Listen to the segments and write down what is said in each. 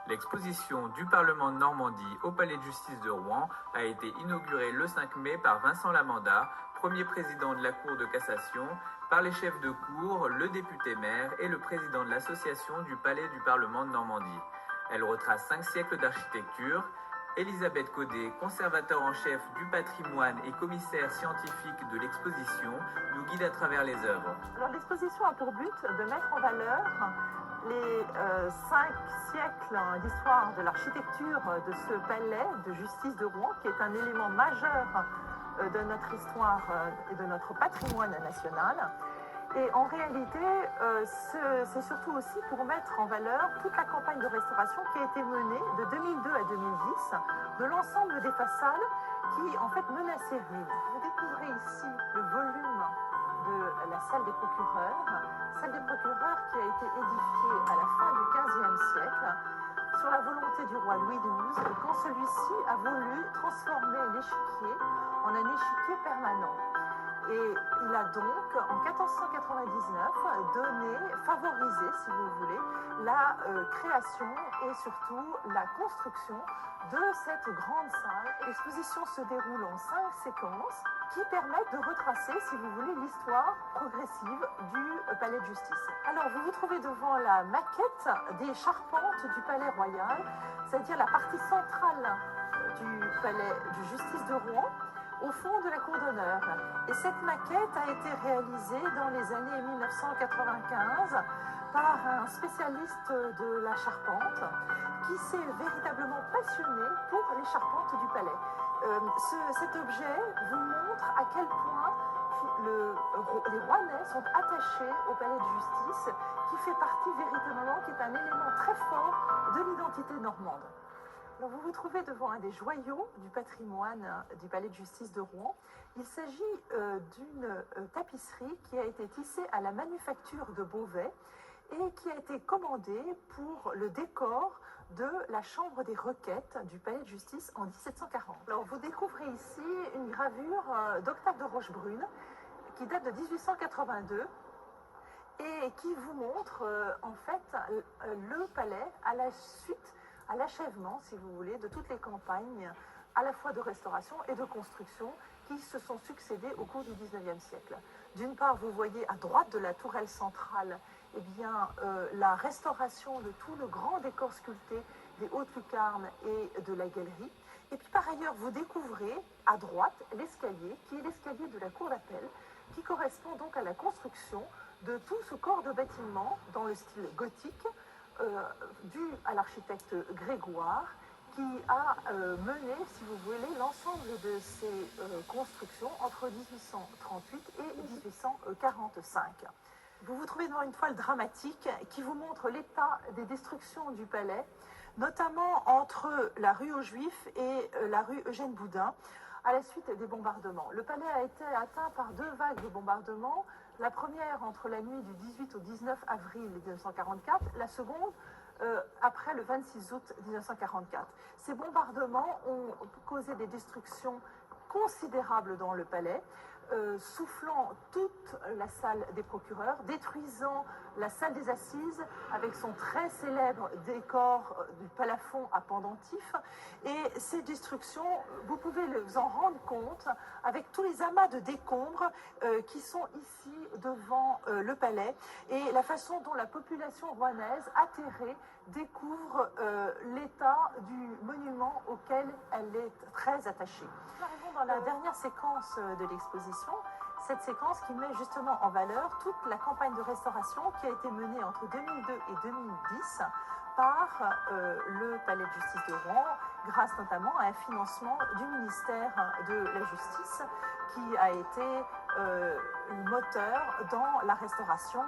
L'exposition du Parlement de Normandie au Palais de justice de Rouen a été inaugurée le 5 mai par Vincent Lamanda, premier président de la Cour de cassation, par les chefs de cour, le député-maire et le président de l'association du Palais du Parlement de Normandie. Elle retrace 5 siècles d'architecture. Elisabeth Codet, conservateur en chef du patrimoine et commissaire scientifique de l'exposition, nous guide à travers les œuvres. Alors, l'exposition a pour but de mettre en valeur les 5 siècles d'histoire de l'architecture de ce palais de justice de Rouen, qui est un élément majeur de notre histoire et de notre patrimoine national. Et en réalité, c'est surtout aussi pour mettre en valeur toute la campagne de restauration qui a été menée de 2002 à 2010 de l'ensemble des façades qui en fait menaçaient ruine. Vous découvrez ici le volume de la salle des procureurs qui a été édifiée à la fin du XVe siècle sur la volonté du roi Louis XII quand celui-ci a voulu transformer l'échiquier en un échiquier permanent. Et il a donc, en 1499, favorisé, si vous voulez, la création et surtout la construction de cette grande salle. L'exposition se déroule en 5 séquences qui permettent de retracer, si vous voulez, l'histoire progressive du palais de justice. Alors, vous vous trouvez devant la maquette des charpentes du palais royal, c'est-à-dire la partie centrale du palais de justice de Rouen, au fond de la cour d'honneur. Et cette maquette a été réalisée dans les années 1995 par un spécialiste de la charpente qui s'est véritablement passionné pour les charpentes du palais. Cet objet vous montre à quel point les Rouennais sont attachés au palais de justice, qui fait partie véritablement, qui est un élément très fort de l'identité normande. Alors vous vous trouvez devant un des joyaux du patrimoine du palais de justice de Rouen. Il s'agit d'une tapisserie qui a été tissée à la manufacture de Beauvais et qui a été commandée pour le décor de la chambre des requêtes du palais de justice en 1740. Alors vous découvrez ici une gravure d'Octave de Rochebrune qui date de 1882 et qui vous montre en fait le palais à l'achèvement, si vous voulez, de toutes les campagnes à la fois de restauration et de construction qui se sont succédées au cours du XIXe siècle. D'une part, vous voyez à droite de la tourelle centrale eh bien, la restauration de tout le grand décor sculpté des hautes lucarnes et de la galerie. Et puis par ailleurs, vous découvrez à droite l'escalier, qui est l'escalier de la cour d'appel, qui correspond donc à la construction de tout ce corps de bâtiment dans le style gothique, dû à l'architecte Grégoire, qui a mené, si vous voulez, l'ensemble de ces constructions entre 1838 et 1845. Vous vous trouvez devant une toile dramatique qui vous montre l'état des destructions du palais, notamment entre la rue aux Juifs et la rue Eugène Boudin, à la suite des bombardements. Le palais a été atteint par 2 vagues de bombardements, la première entre la nuit du 18 au 19 avril 1944, la seconde après le 26 août 1944. Ces bombardements ont causé des destructions considérables dans le palais, soufflant toute la salle des procureurs, détruisant la salle des assises avec son très célèbre décor du plafond à pendentif. Et ces destructions, vous pouvez vous en rendre compte avec tous les amas de décombres qui sont ici devant le palais et la façon dont la population rouennaise atterrée découvre l'état du monument auquel elle est très attachée. Nous arrivons dans la dernière séquence de l'exposition, cette séquence qui met justement en valeur toute la campagne de restauration qui a été menée entre 2002 et 2010 par le Palais de justice de Rouen, grâce notamment à un financement du ministère de la Justice qui a été le moteur dans la restauration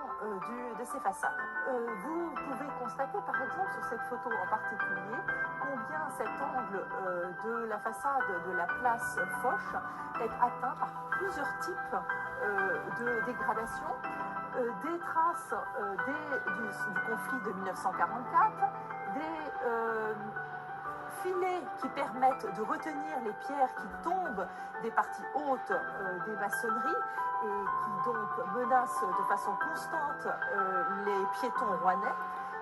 de ces façades. Vous pouvez constater par exemple sur cette photo en particulier combien cet angle de la façade de la place Foch est atteint par plusieurs types de dégradation, des traces du conflit de 1944, des filets qui permettent de retenir les pierres qui tombent des parties hautes des maçonneries et qui donc menacent de façon constante les piétons rouennais.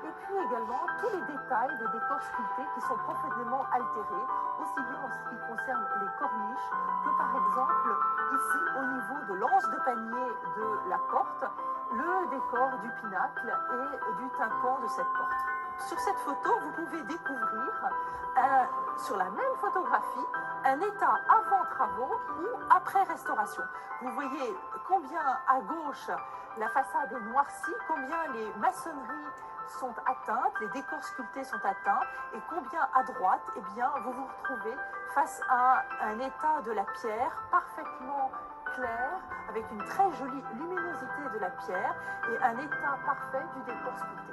Et puis également tous les détails des décors sculptés qui sont profondément altérés, aussi bien en ce qui concerne les corniches que par exemple ici au niveau de l'anse de panier de la porte, le décor du pinacle et du tympan de cette porte. Sur cette photo, vous pouvez découvrir, sur la même photographie, un état avant travaux ou après restauration. Vous voyez combien à gauche la façade est noircie, combien les maçonneries sont atteintes, les décors sculptés sont atteints, et combien à droite, eh bien, vous vous retrouvez face à un état de la pierre parfaitement clair, avec une très jolie luminosité de la pierre et un état parfait du décor sculpté.